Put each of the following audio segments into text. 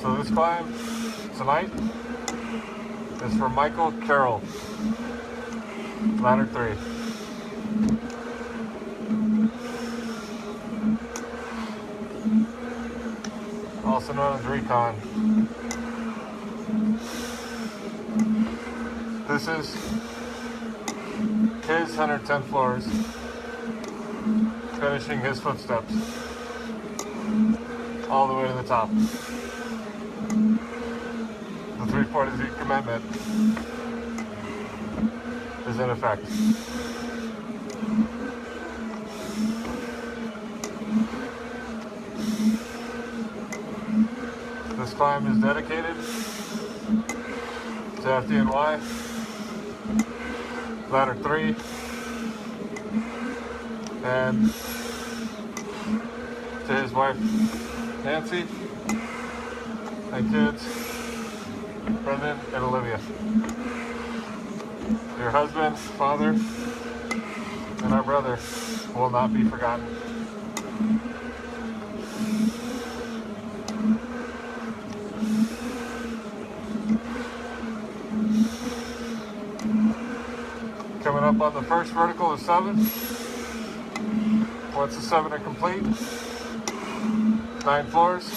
So this climb tonight is for Michael Carroll, ladder 3. Also known as Recon. This is his 110 floors, finishing his footsteps all the way to the top. The 340 commitment is in effect. This climb is dedicated to FDNY, ladder 3, and to his wife Nancy and kids Brendan and Olivia. Your husband, father, and our brother will not be forgotten. Coming up on the first vertical is 7. Once the 7 are complete, 9 floors,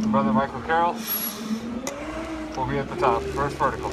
Brother Michael Carroll will be at the top, first vertical.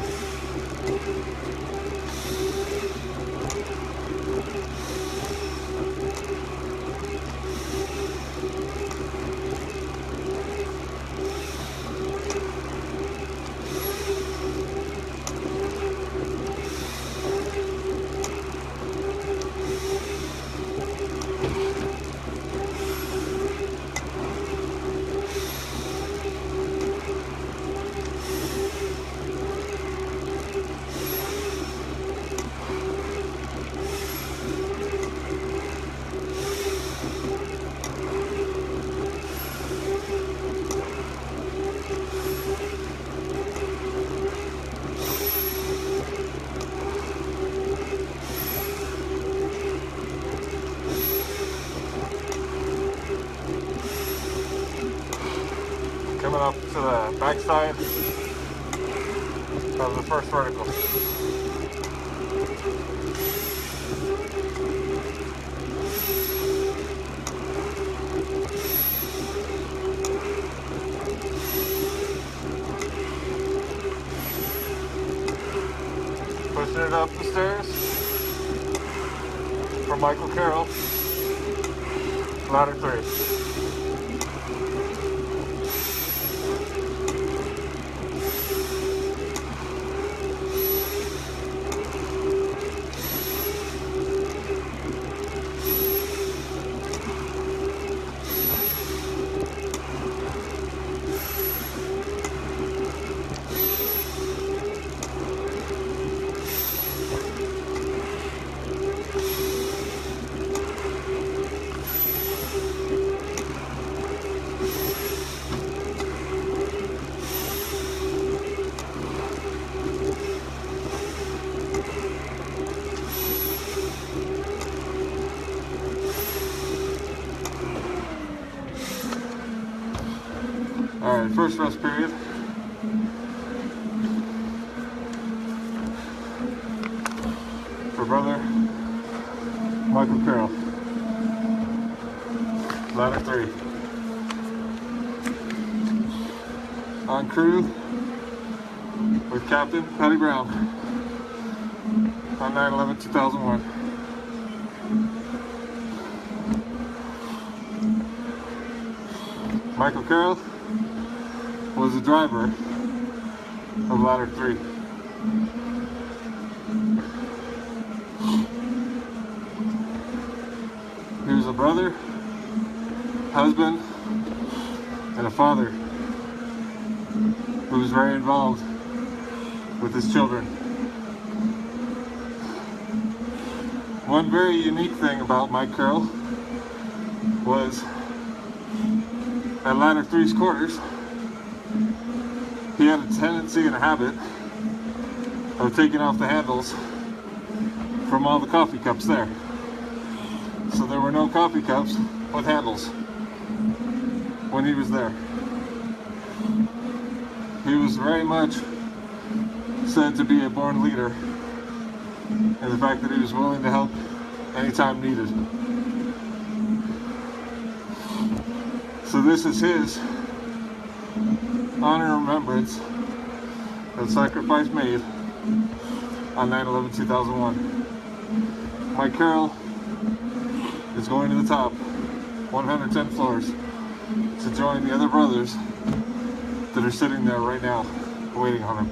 Coming up to the backside of the first vertical. Pushing it up the stairs for Michael Carroll, ladder 3. Alright, first rest period. For Brother Michael Carroll, ladder 3. On crew with Captain Patty Brown on 9/11/2001. Michael Carroll was the driver of ladder 3. He was a brother, husband, and a father who was very involved with his children. One very unique thing about Mike Carroll was at ladder 3's quarters, he had a tendency and a habit of taking off the handles from all the coffee cups there. So there were no coffee cups with handles when he was there. He was very much said to be a born leader, and the fact that he was willing to help anytime needed. So this is his honor and remembrance of sacrifice made on 9/11/2001. Mike Carroll is going to the top 110 floors to join the other brothers that are sitting there right now waiting on him.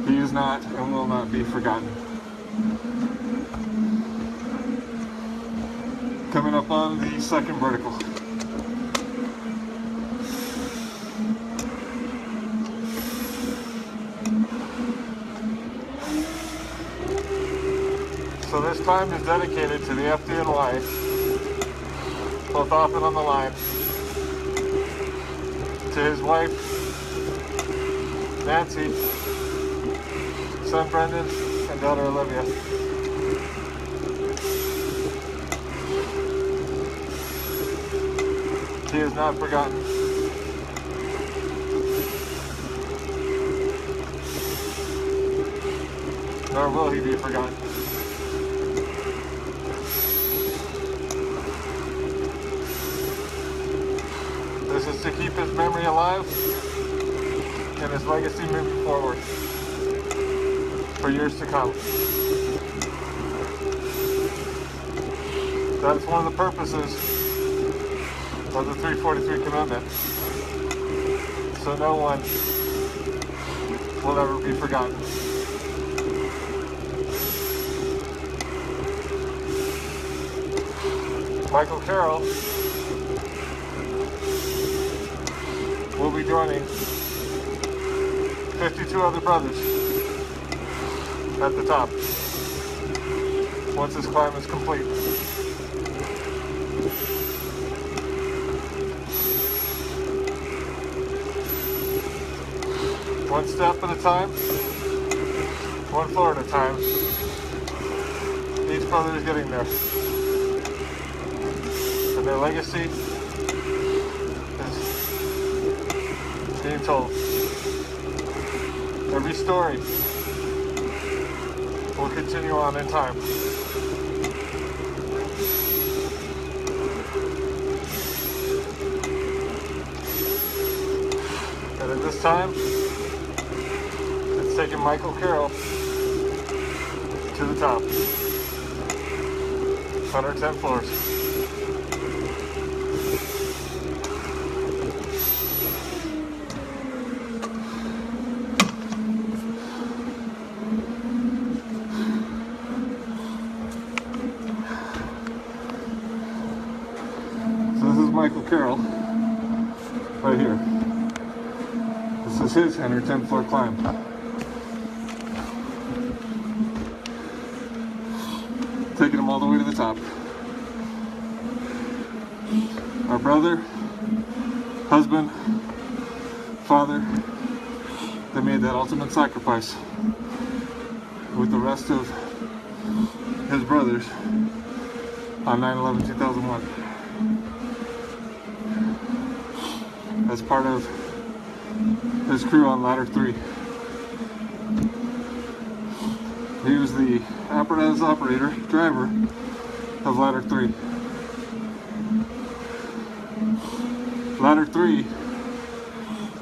He is not and will not be forgotten. Coming up on the second vertical. So this time is dedicated to the FDNY, both off and on the line, to his wife, Nancy, son Brendan, and daughter Olivia. He is not forgotten. Nor will he be forgotten. This is to keep his memory alive and his legacy moving forward for years to come. That's one of the purposes of the 343 commitment. So no one will ever be forgotten. Michael Carroll will be joining 52 other brothers at the top once this climb is complete. One step at a time, one floor at a time. Each brother is getting there. And their legacy is being told. Every story will continue on in time. And at this time, it's taking Michael Carroll to the top. 110 floors. Michael Carroll, right here. This is his 110 floor climb. Taking him all the way to the top. Our brother, husband, father, that made that ultimate sacrifice with the rest of his brothers on 9/11/2001. As part of his crew on Ladder 3. He was the apparatus operator, driver of Ladder 3. Ladder 3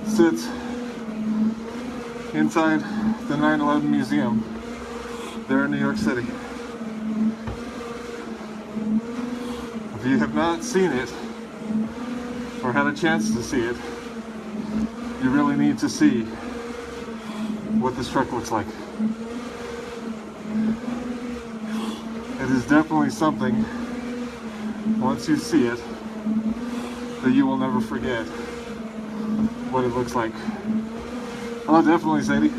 sits inside the 9/11 Museum there in New York City. If you have not seen it, or had a chance to see it, you really need to see what this truck looks like. It is definitely something, once you see it, that you will never forget what it looks like. Oh, definitely, Sadie.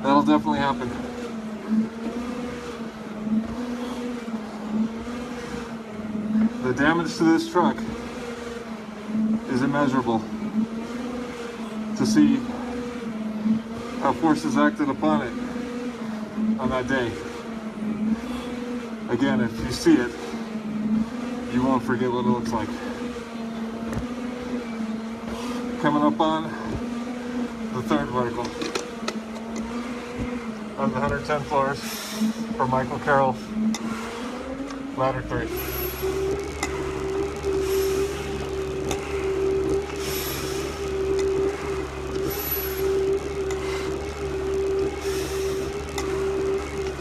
That'll definitely happen. The damage to this truck is immeasurable. To see how forces acted upon it on that day. Again, if you see it, you won't forget what it looks like. Coming up on the third vertical on the 110 floors for Michael Carroll, ladder 3.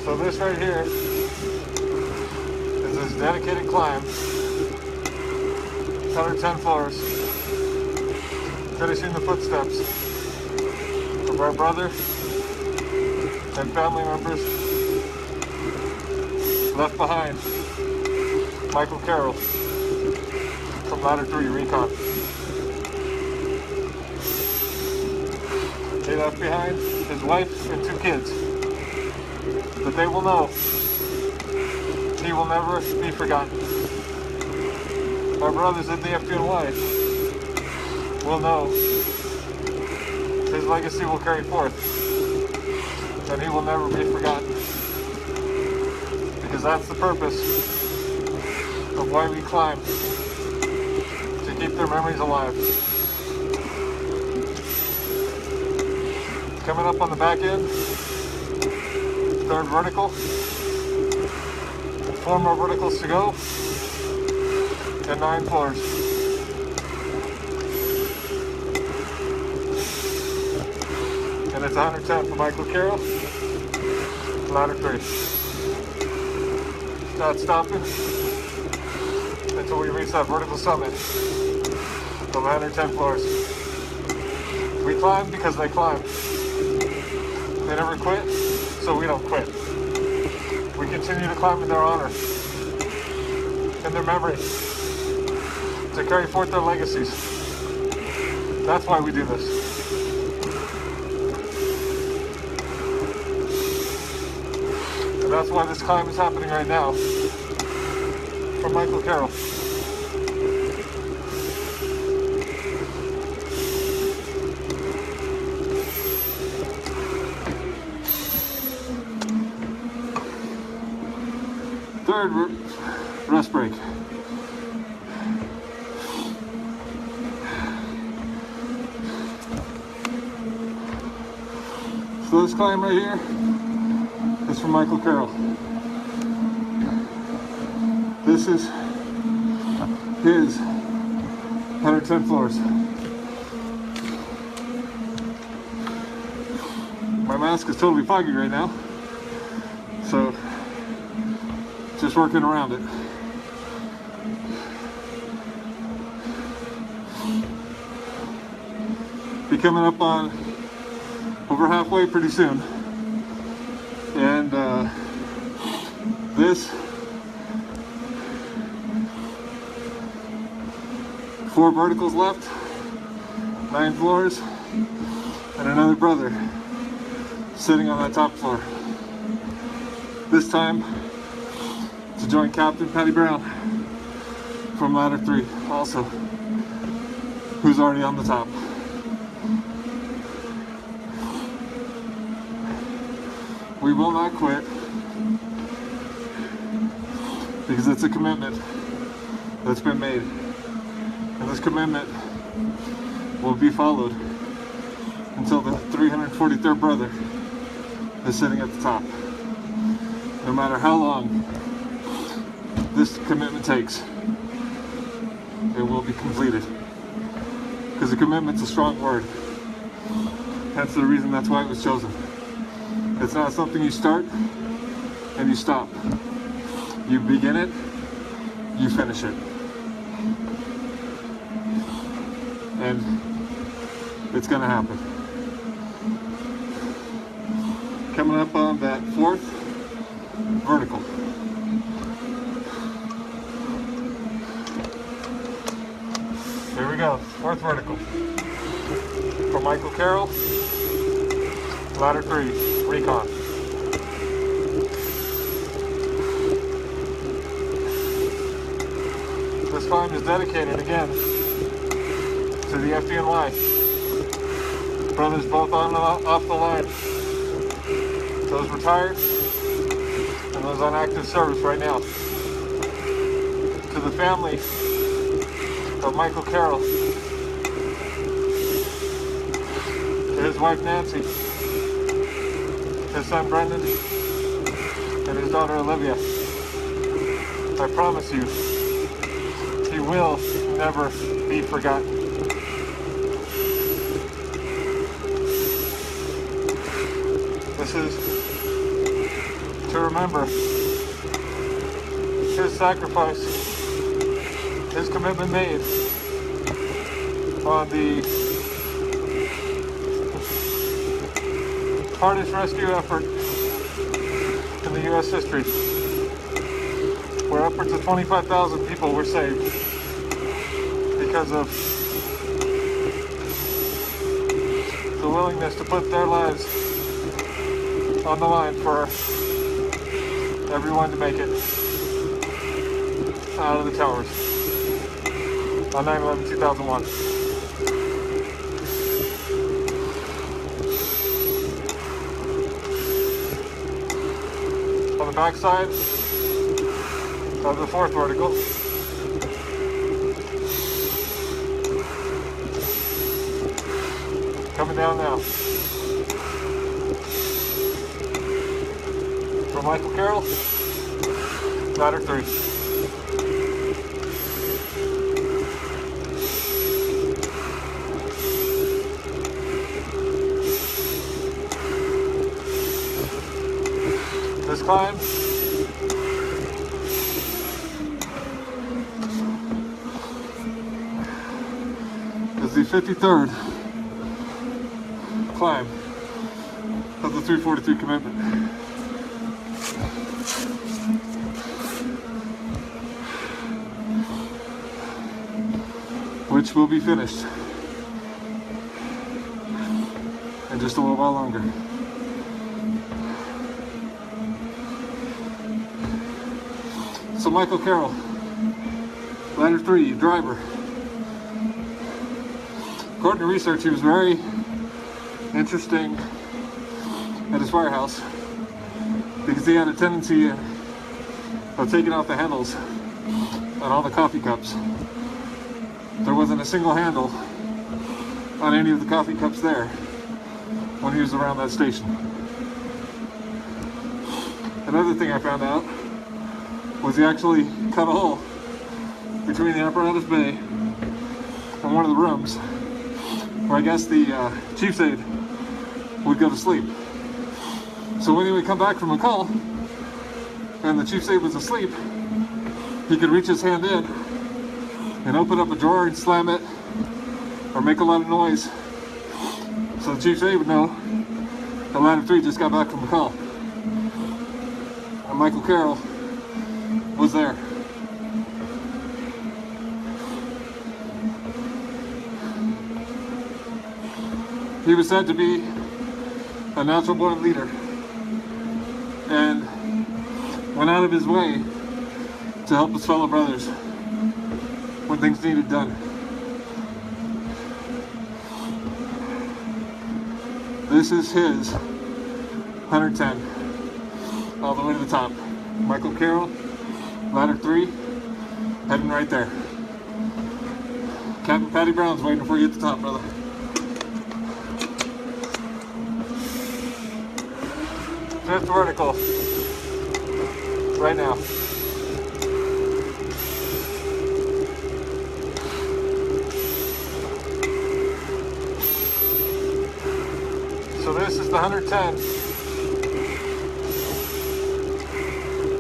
So this right here is this dedicated climb, 110 floors, finishing the footsteps of our brother and family members left behind, Michael Carroll from ladder 3, Recon. He left behind his wife and 2 kids. But they will know he will never be forgotten. Our brothers in the FDNY will know his legacy will carry forth, and he will never be forgotten. Because that's the purpose of why we climb, to keep their memories alive. Coming up on the back end, third vertical, 4 more verticals to go, and 9 floors. And it's 110 for Michael Carroll, ladder 3. Not stopping until we reach that vertical summit of 110 floors. We climb because they climb. They never quit, so we don't quit. We continue to climb in their honor, in their memory, to carry forth their legacies. That's why we do this. And that's why this climb is happening right now for Michael Carroll. Third rest break. So this climb right here is from Michael Carroll. This is his 110 floors. My mask is totally foggy right now, so just working around it. Be coming up on over halfway pretty soon. And this 4 verticals left, 9 floors, and another brother sitting on that top floor. This time to join Captain Patty Brown from ladder 3 also, who's already on the top. We will not quit, because it's a commitment that's been made, and this commitment will be followed until the 343rd brother is sitting at the top. No matter how long this commitment takes, it will be completed, because a commitment's a strong word. That's the reason that's why it was chosen. It's not something you start and you stop. You begin it, you finish it. And it's gonna happen. Coming up on that 4th vertical. Here we go, 4th vertical. For Michael Carroll, ladder 3, Recon. This climb is dedicated again to the FDNY. Brothers both on and off the line. Those retired and those on active service right now. To the family of Michael Carroll, his wife Nancy, his son Brendan, and his daughter Olivia. I promise you, he will never be forgotten. This is to remember his sacrifice, his commitment made on the hardest rescue effort in the U.S. history, where upwards of 25,000 people were saved because of the willingness to put their lives on the line for everyone to make it out of the towers on 9/11/2001. On the back side of the fourth vertical, coming down now. For Michael Carroll, ladder 3. This climb is the 53rd climb of the 343 commitment. Which will be finished in just a little while longer. So Michael Carroll, ladder 3, driver. According to research, he was very interesting at his firehouse because he had a tendency of taking off the handles on all the coffee cups. There wasn't a single handle on any of the coffee cups there when he was around that station. Another thing I found out was he actually cut a hole between the apparatus bay and one of the rooms where I guess the chief's aide would go to sleep. So when he would come back from a call and the chief's aide was asleep, he could reach his hand in and open up a drawer and slam it or make a lot of noise so the chief's aide would know that ladder 3 just got back from a call. And Michael Carroll was there. He was said to be a natural born leader and went out of his way to help his fellow brothers when things needed done. This is his 110, all the way to the top. Michael Carroll, ladder 3, heading right there. Captain Patty Brown's waiting for you at the top, brother. Fifth vertical, right now. So this is the 110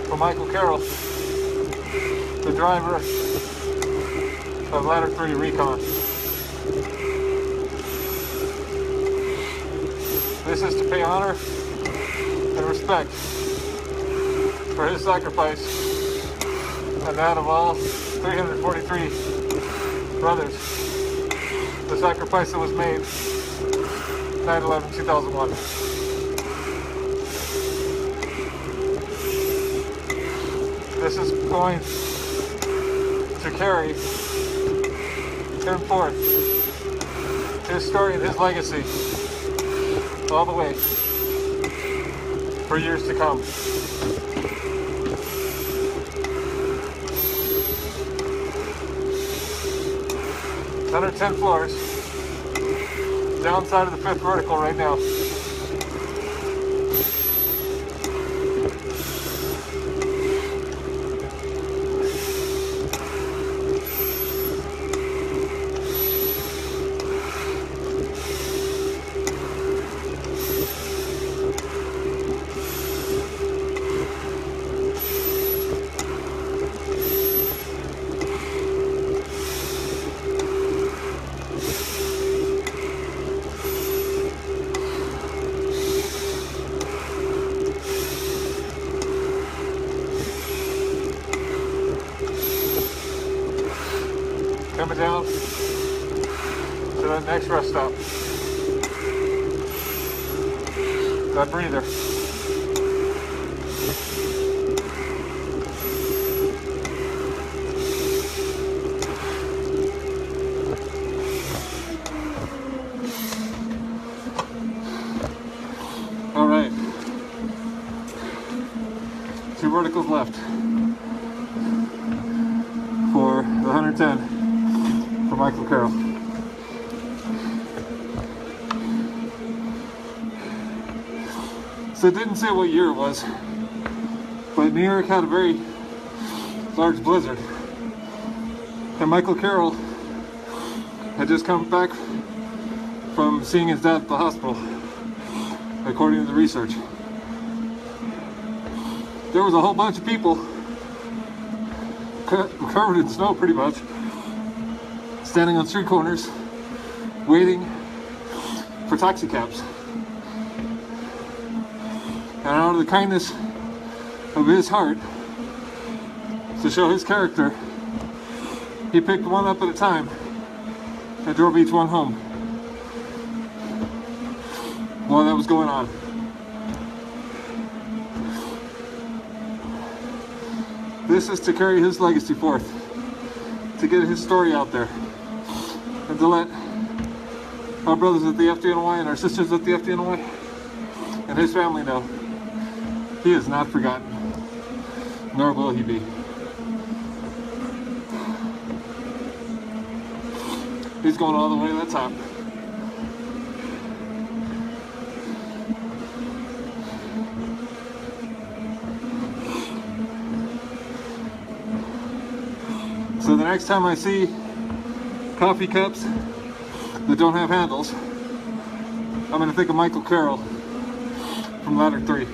for Michael Carroll, the driver of ladder 3 Recon. This is to pay honor and respect for his sacrifice and that of all 343 brothers. The sacrifice that was made 9/11/2001. This is going to carry him forth, his story and his legacy, all the way for years to come. 110 floors. downside of the 5th vertical right now. Coming down to the next rest stop. Got a breather. All right. 2 verticals left for the 110. For Michael Carroll. So it didn't say what year it was, but New York had a very large blizzard. And Michael Carroll had just come back from seeing his dad at the hospital, according to the research. There was a whole bunch of people covered in snow pretty much, standing on street corners, waiting for taxi cabs. And out of the kindness of his heart, to show his character, he picked one up at a time and drove each one home while that was going on. This is to carry his legacy forth, to get his story out there, and to let our brothers at the FDNY and our sisters at the FDNY and his family know he is not forgotten, nor will he be. He's going all the way to the top. So the next time I see coffee cups that don't have handles, I'm going to think of Michael Carroll from Ladder 3.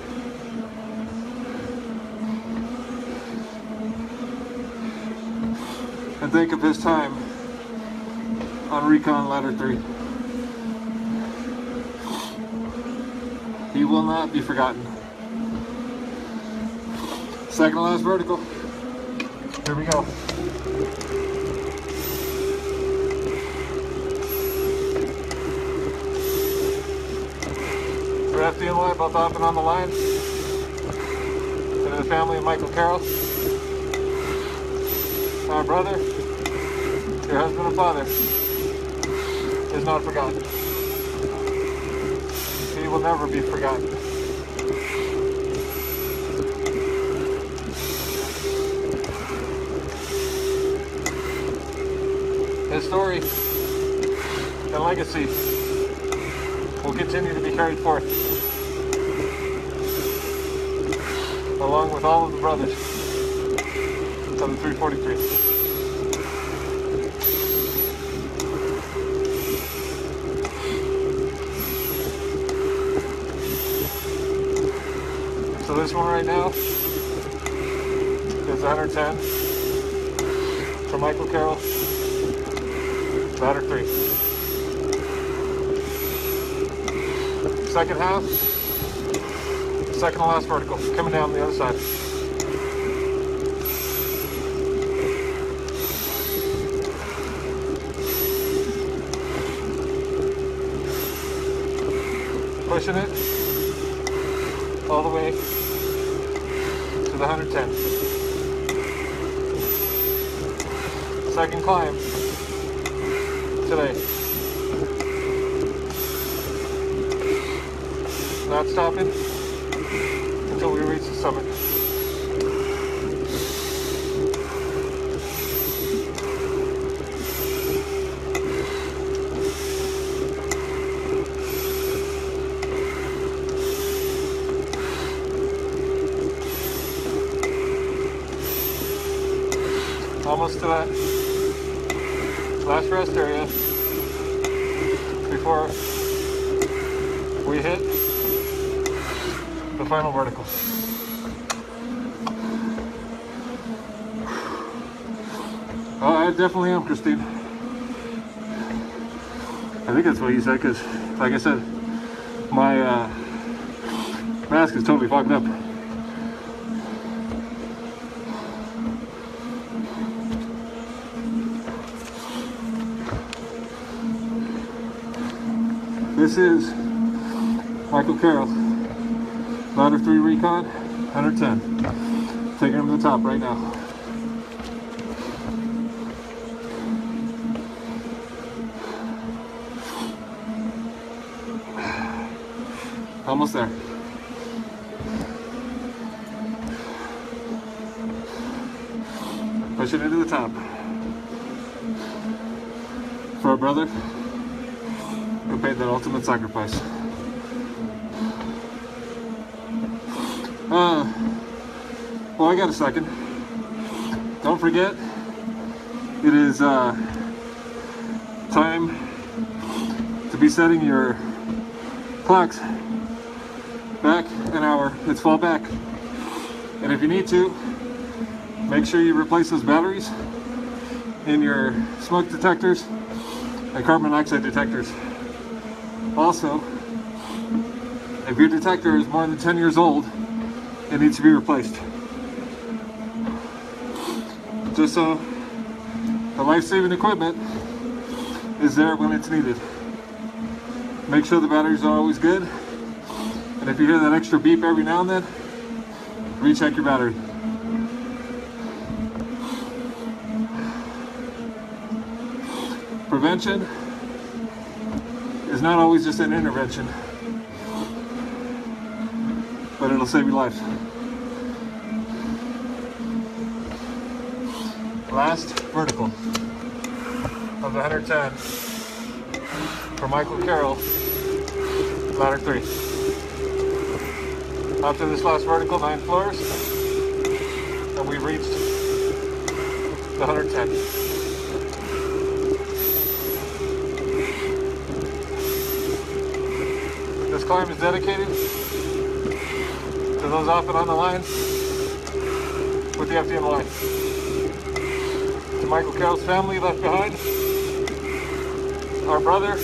And think of his time on Recon Ladder 3. He will not be forgotten. Second to last vertical. Here we go. For FDNY, both off and on the line. And to the family of Michael Carroll. Our brother, your husband and father, is not forgotten. He will never be forgotten. His story and legacy will continue to be carried forth, along with all of the brothers of the 343. So this one right now is 110 for Michael Carroll, Ladder 3. Second half, second to last vertical, coming down the other side. Pushing it all the way to the 110. Second climb today. Not stopping until we reach the summit. Almost to that last rest area before we hit the final vertical. Oh, I definitely am, Christine. I think that's what you said, because, like I said, my mask is totally fogged up. This is Michael Carroll, ladder 3 Recon, 110. Taking him to the top right now. Almost there. Pushing into the top. For a brother who paid that ultimate sacrifice. Well, I got a second. Don't forget, it is time to be setting your clocks back an hour. It's fall back. And if you need to, make sure you replace those batteries in your smoke detectors and carbon monoxide detectors. Also, if your detector is more than 10 years old, it needs to be replaced. Just so the life-saving equipment is there when it's needed. Make sure the batteries are always good. And if you hear that extra beep every now and then, recheck your battery. Prevention is not always just an intervention, but it'll save your life. Last vertical of the 110 for Michael Carroll, ladder 3. After this last vertical, 9 floors, and we've reached the 110. This climb is dedicated to those off and on the line with the FDM to Michael Carroll's family left behind, our brother,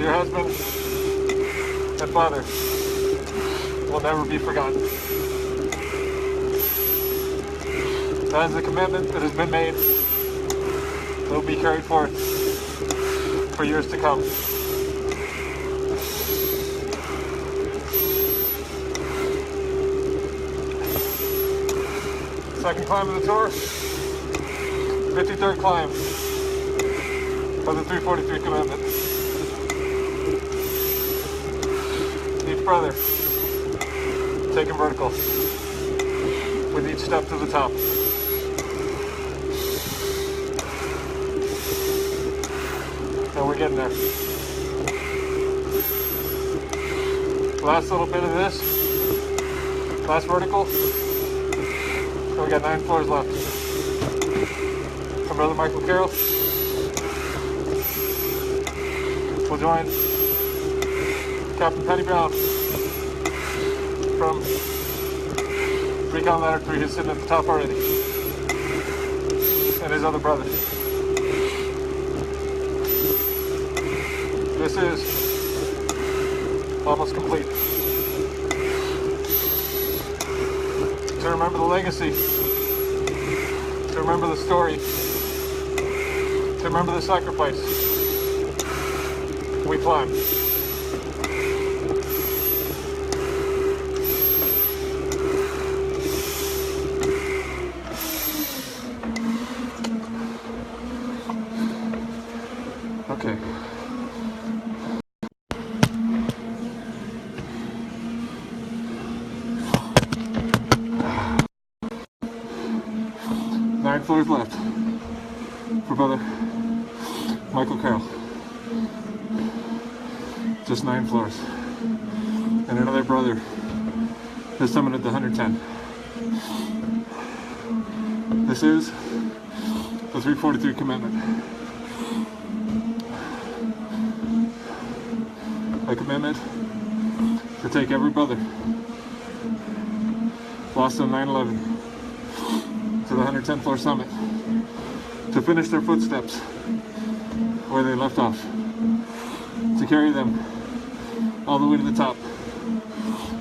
your husband, and father will never be forgotten. That is a commitment that has been made. It will be carried forth for years to come. Second climb of the tour, 53rd climb of the 343 commitment. Each brother taking vertical with each step to the top. And we're getting there. Last little bit of this, last vertical. So we got 9 floors left. Our brother Michael Carroll will join Captain Penny Brown from Recon ladder 3, who's sitting at the top already, and his other brother. This is almost complete. To remember the legacy, to remember the story, to remember the sacrifice, we climb. Okay. Nine floors left for brother Michael Carroll. Just 9 floors. And another brother has summited the 110. This is the 343 commitment. A commitment to take every brother lost on 9/11 to the 110th floor summit, to finish their footsteps where they left off, to carry them all the way to the top,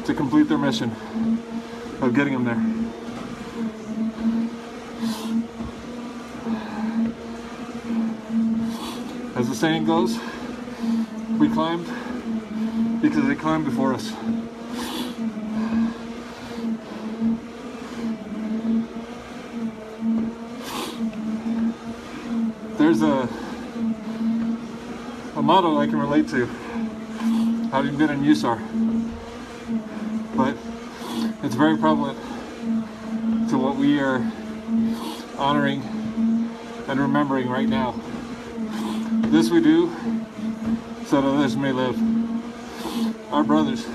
to complete their mission of getting them there. As the saying goes, we climbed because they climbed before us. There's a motto I can relate to, having been in USAR, but it's very prevalent to what we are honoring and remembering right now. This we do so that others may live. Our brothers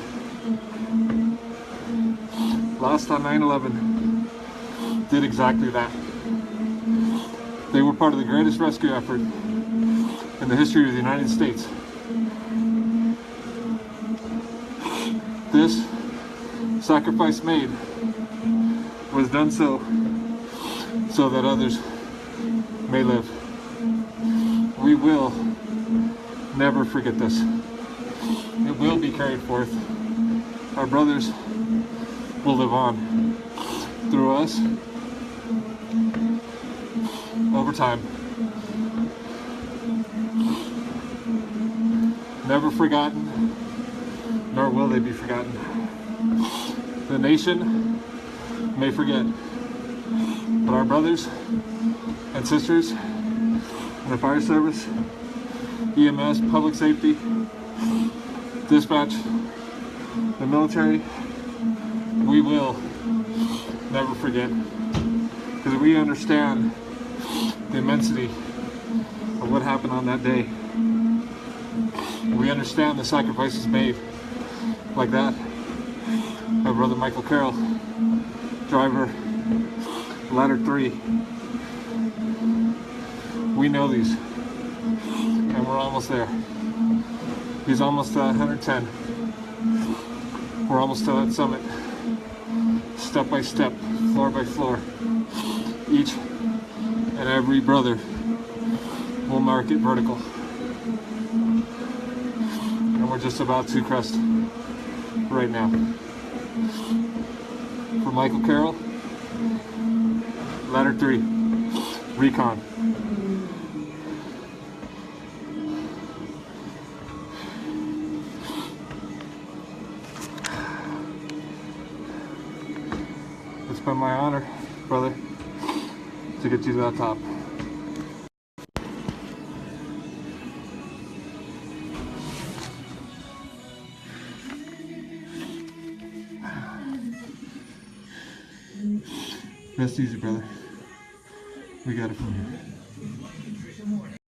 lost on 9/11 did exactly that. They were part of the greatest rescue effort in the history of the United States. This sacrifice made was done so that others may live. We will never forget this. It will be carried forth. Our brothers will live on through us over time. Never forgotten, nor will they be forgotten. The nation may forget, but our brothers and sisters in the fire service, EMS, public safety, dispatch, the military, we will never forget, because we understand the immensity of what happened on that day. We understand the sacrifices made, like that of Brother Michael Carroll, driver, ladder 3. We know these, and we're almost there. He's almost at 110. We're almost to that summit, step by step, floor by floor. Each and every brother will mark it vertical. And we're just about to crest right now. For Michael Carroll, ladder 3, Recon. It's been my honor, brother, to get you to that top. Rest easy, brother. We got it from here.